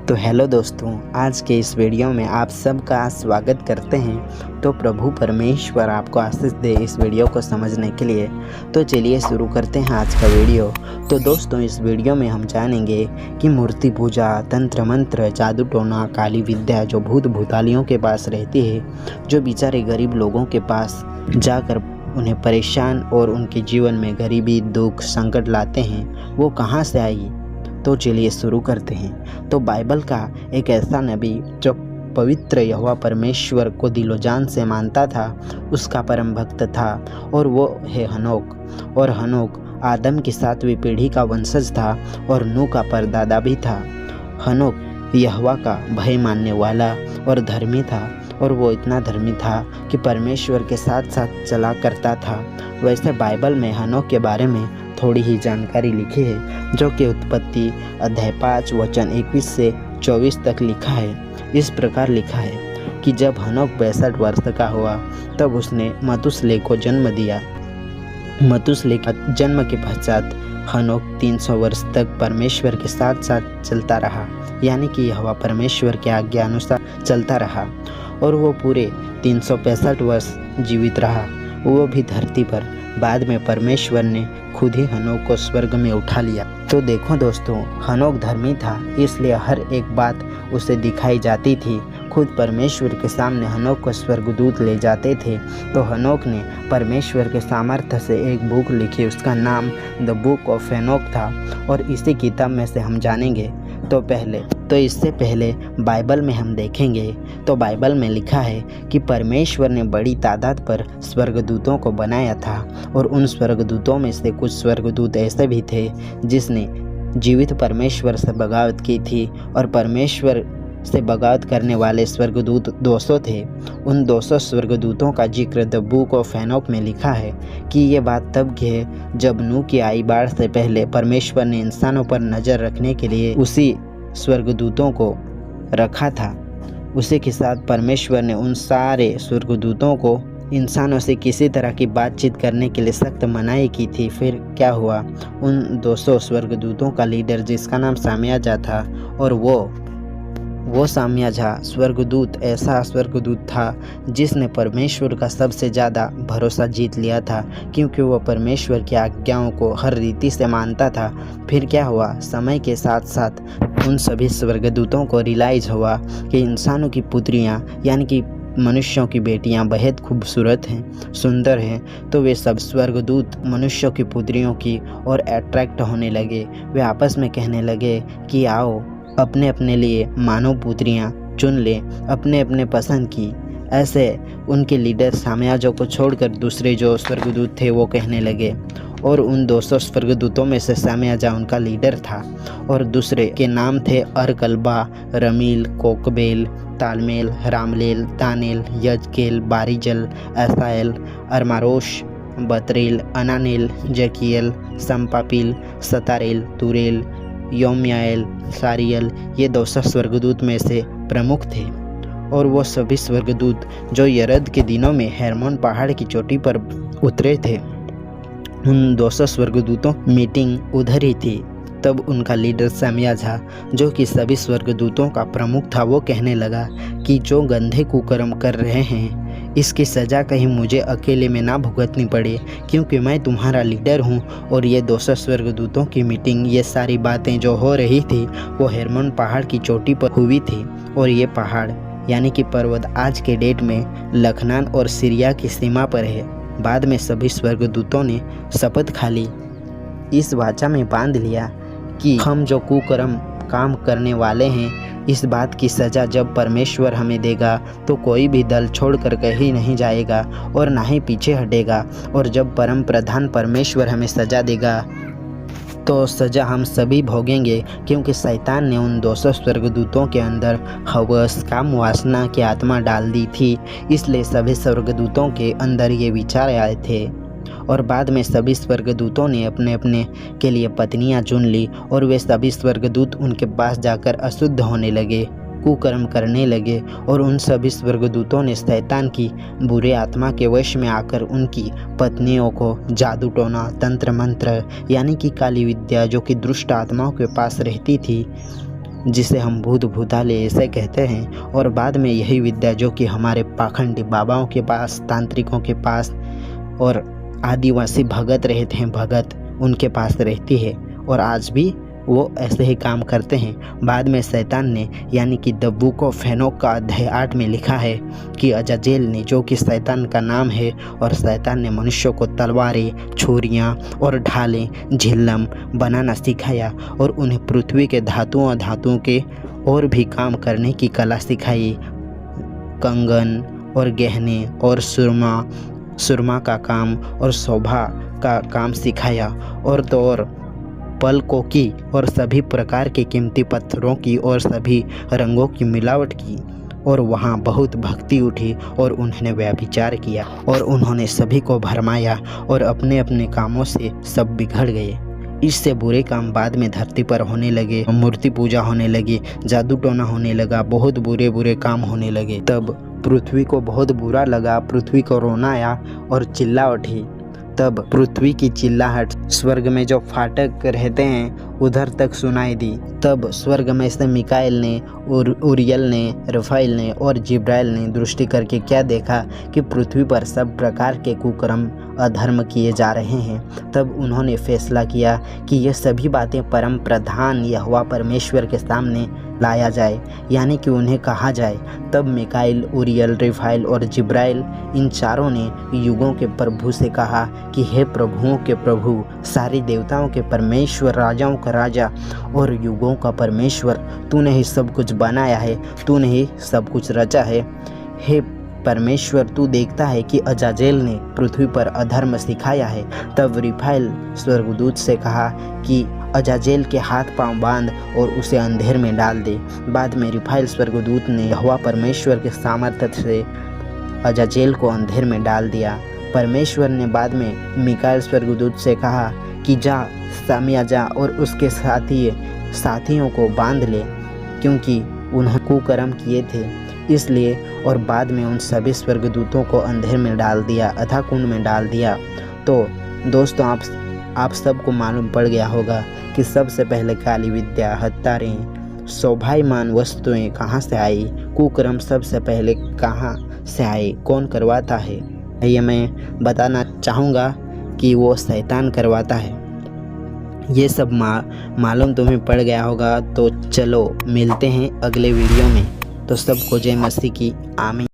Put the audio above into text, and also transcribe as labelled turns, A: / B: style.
A: तो हेलो दोस्तों, आज के इस वीडियो में आप सबका स्वागत करते हैं। तो प्रभु परमेश्वर आपको आशीष दे इस वीडियो को समझने के लिए। तो चलिए शुरू करते हैं आज का वीडियो। तो दोस्तों, इस वीडियो में हम जानेंगे कि मूर्ति पूजा, तंत्र मंत्र, जादू टोना, काली विद्या जो भूत भूतालियों के पास रहती है, जो बेचारे गरीब लोगों के पास जाकर उन्हें परेशान और उनके जीवन में गरीबी, दुख, संकट लाते हैं, वो कहाँ से आई। तो चलिए शुरू करते हैं। तो बाइबल का एक ऐसा नबी जो पवित्र यहोवा परमेश्वर को दिलो जान से मानता था, उसका परम भक्त था, और वो है हनोक। और हनोक आदम की 7वीं पीढ़ी का वंशज था और नूह का परदादा भी था। हनोक यहोवा का भय मानने वाला और धर्मी था, और वो इतना धर्मी था कि परमेश्वर के साथ साथ चला करता था। वैसे बाइबल में हनोक के बारे में थोड़ी ही जानकारी लिखी है, जो कि उत्पत्ति अध्याय 5 वचन 21 से 24 तक लिखा है। इस प्रकार लिखा है कि जब हनोक 62 वर्ष का हुआ तब उसने मतुशेलह को जन्म दिया। मतुशेलह के जन्म के पश्चात हनोक 300 वर्ष तक परमेश्वर के साथ साथ चलता रहा, यानी कि यहोवा परमेश्वर के आज्ञा अनुसार चलता रहा, और वो पूरे 365 वर्ष जीवित रहा, वो भी धरती पर। बाद में परमेश्वर ने खुद ही हनोक को स्वर्ग में उठा लिया। तो देखो दोस्तों, हनोक धर्मी था, इसलिए हर एक बात उसे दिखाई जाती थी। खुद परमेश्वर के सामने हनोक को स्वर्गदूत ले जाते थे। तो हनोक ने परमेश्वर के सामर्थ्य से एक बुक लिखी, उसका नाम द बुक ऑफ हेनोक था, और इसी किताब में से हम जानेंगे। तो इससे पहले बाइबल में हम देखेंगे। तो बाइबल में लिखा है कि परमेश्वर ने बड़ी तादाद पर स्वर्गदूतों को बनाया था, और उन स्वर्गदूतों में से कुछ स्वर्गदूत ऐसे भी थे जिसने जीवित परमेश्वर से बगावत की थी, और परमेश्वर से बगावत करने वाले स्वर्गदूत 200 थे। उन 200 स्वर्गदूतों का जिक्र द बुक ऑफ हेनोक में लिखा है कि ये बात तब की है जब नूह की आई बाढ़ से पहले परमेश्वर ने इंसानों पर नज़र रखने के लिए उसी स्वर्गदूतों को रखा था। उसी के साथ परमेश्वर ने उन सारे स्वर्गदूतों को इंसानों से किसी तरह की बातचीत करने के लिए सख्त मनाही की थी। फिर क्या हुआ, उन 200 स्वर्गदूतों का लीडर जिसका नाम सामयाजा था, और वो सामयाजा स्वर्गदूत ऐसा स्वर्गदूत था जिसने परमेश्वर का सबसे ज़्यादा भरोसा जीत लिया था, क्योंकि वह परमेश्वर की आज्ञाओं को हर रीति से मानता था। फिर क्या हुआ, समय के साथ साथ उन सभी स्वर्गदूतों को रियलाइज़ हुआ कि इंसानों की पुत्रियां, यानी कि मनुष्यों की बेटियां बेहद खूबसूरत हैं, सुंदर हैं। तो वे सब स्वर्गदूत मनुष्यों की पुत्रियों की ओर अट्रैक्ट होने लगे। वे आपस में कहने लगे कि आओ अपने अपने लिए मानव पुत्रियां चुन ले, अपने अपने पसंद की। ऐसे उनके लीडर सामयाजों को छोड़कर दूसरे जो स्वर्गदूत थे वो कहने लगे, और उन 200 स्वर्गदूतों में से सामयाजा उनका लीडर था, और दूसरे के नाम थे अरकलबा, रमील, कोकबेल, तालमेल, रामलेल, दानेल, यजकेल, बारीजल, एसाएल, अरमारोश, बतरेल, अनानेल, जकियल, संपापिल, सतारेल, तुरेल, योम्याएल, सारियल। ये 200 स्वर्गदूत में से प्रमुख थे, और वो सभी स्वर्गदूत जो यरद के दिनों में हेर्मोन पहाड़ की चोटी पर उतरे थे, उन 200 स्वर्गदूतों मीटिंग उधर ही थी। तब उनका लीडर सामयाजा, जो कि सभी स्वर्गदूतों का प्रमुख था, वो कहने लगा कि जो गंधे कुकर्म कर रहे हैं, इसकी सज़ा कहीं मुझे अकेले में ना भुगतनी पड़े, क्योंकि मैं तुम्हारा लीडर हूँ। और ये 200 स्वर्गदूतों की मीटिंग, ये सारी बातें जो हो रही थी वो हेर्मोन पहाड़ की चोटी पर हुई थी। और ये पहाड़ यानी कि पर्वत आज के डेट में लखनान और सीरिया की सीमा पर है। बाद में सभी स्वर्गदूतों ने शपथ खा ली, इस वाचा में बांध लिया कि हम जो कुकर्म काम करने वाले हैं, इस बात की सज़ा जब परमेश्वर हमें देगा तो कोई भी दल छोड़कर कहीं नहीं जाएगा और ना ही पीछे हटेगा। और जब परम प्रधान परमेश्वर हमें सज़ा देगा तो सज़ा हम सभी भोगेंगे, क्योंकि शैतान ने उन 200 स्वर्गदूतों के अंदर हवस, काम वासना की आत्मा डाल दी थी। इसलिए सभी स्वर्गदूतों के अंदर ये विचार आए थे, और बाद में सभी स्वर्गदूतों ने अपने अपने के लिए पत्नियां चुन ली, और वे सभी स्वर्गदूत उनके पास जाकर अशुद्ध होने लगे, कुकर्म करने लगे, और उन सभी स्वर्गदूतों ने शैतान की बुरे आत्मा के वश में आकर उनकी पत्नियों को जादू टोना, तंत्र मंत्र, यानी कि काली विद्या जो कि दुष्ट आत्माओं के पास रहती थी, जिसे हम भूत भूताले ऐसे कहते हैं, और बाद में यही विद्या जो कि हमारे पाखंडी बाबाओं के पास, तांत्रिकों के पास और आदिवासी भगत रहते हैं, भगत उनके पास रहती है, और आज भी वो ऐसे ही काम करते हैं। बाद में शैतान ने यानी कि द बुक ऑफ हेनोक का अध्याय 8 में लिखा है कि अजाजेल ने, जो कि शैतान का नाम है, और शैतान ने मनुष्यों को तलवारें, छुरियां और ढालें, झिल्लम बनाना सिखाया और उन्हें पृथ्वी के धातुओं के और भी काम करने की कला सिखाई। कंगन और गहने और सुरमा का काम और शोभा का काम सिखाया, और तो और पलकों की और सभी प्रकार के कीमती पत्थरों की और सभी रंगों की मिलावट की, और वहाँ बहुत भक्ति उठी और उन्होंने व्यभिचार किया और उन्होंने सभी को भरमाया और अपने अपने कामों से सब बिगड़ गए। इससे बुरे काम बाद में धरती पर होने लगे, मूर्ति पूजा होने लगी, जादू टोना होने लगा, बहुत बुरे बुरे काम होने लगे। तब पृथ्वी को बहुत बुरा लगा, पृथ्वी को रोना आया और चिल्ला उठी। तब पृथ्वी की चिल्लाहट स्वर्ग में जो फाटक रहते हैं उधर तक सुनाई दी। तब स्वर्ग में से मिकाएल ने, उरियल ने, रफाइल ने और जिब्राइल ने दृष्टि करके क्या देखा कि पृथ्वी पर सब प्रकार के कुकर्म, अधर्म किए जा रहे हैं। तब उन्होंने फैसला किया कि ये सभी बातें परम प्रधान यहोवा परमेश्वर के सामने लाया जाए, यानी कि उन्हें कहा जाए। तब मिकाएल, उरियल, रफाइल और जिब्राइल इन चारों ने युगों के प्रभु से कहा कि हे प्रभुओं के प्रभु, सारे देवताओं के परमेश्वर, राजाओं का राजा और युगों का परमेश्वर, तूने ही सब कुछ बनाया है, तूने ही सब कुछ रचा है। हे परमेश्वर, तू देखता है कि अजाजेल ने पृथ्वी पर अधर्म सिखाया है। तब रफाइल स्वर्गदूत से कहा कि अजाजेल के हाथ पांव बांध और उसे अंधेर में डाल दे। बाद में रफाइल स्वर्गदूत ने यहोवा परमेश्वर के सामर्थ्य से अजाजेल को अंधेर में डाल दिया। परमेश्वर ने बाद में मिकाएल स्वर्गदूत से कहा कि जा, सामिया जा और उसके साथियों को बांध ले, क्योंकि उन्होंने कुकर्म किए थे इसलिए। और बाद में उन सभी स्वर्गदूतों को अंधेर में डाल दिया, अथाह कुंड में डाल दिया। तो दोस्तों, आप सबको मालूम पड़ गया होगा कि सबसे पहले काली विद्या, हत्यारें, शोभायमान वस्तुएं कहाँ से आई, कुकर्म सबसे पहले कहाँ से आए, कौन करवाता है? ये मैं बताना चाहूँगा कि वो शैतान करवाता है। ये सब मालूम तुम्हें पड़ गया होगा। तो चलो मिलते हैं अगले वीडियो में। तो सबको जय मसीह की आमीन।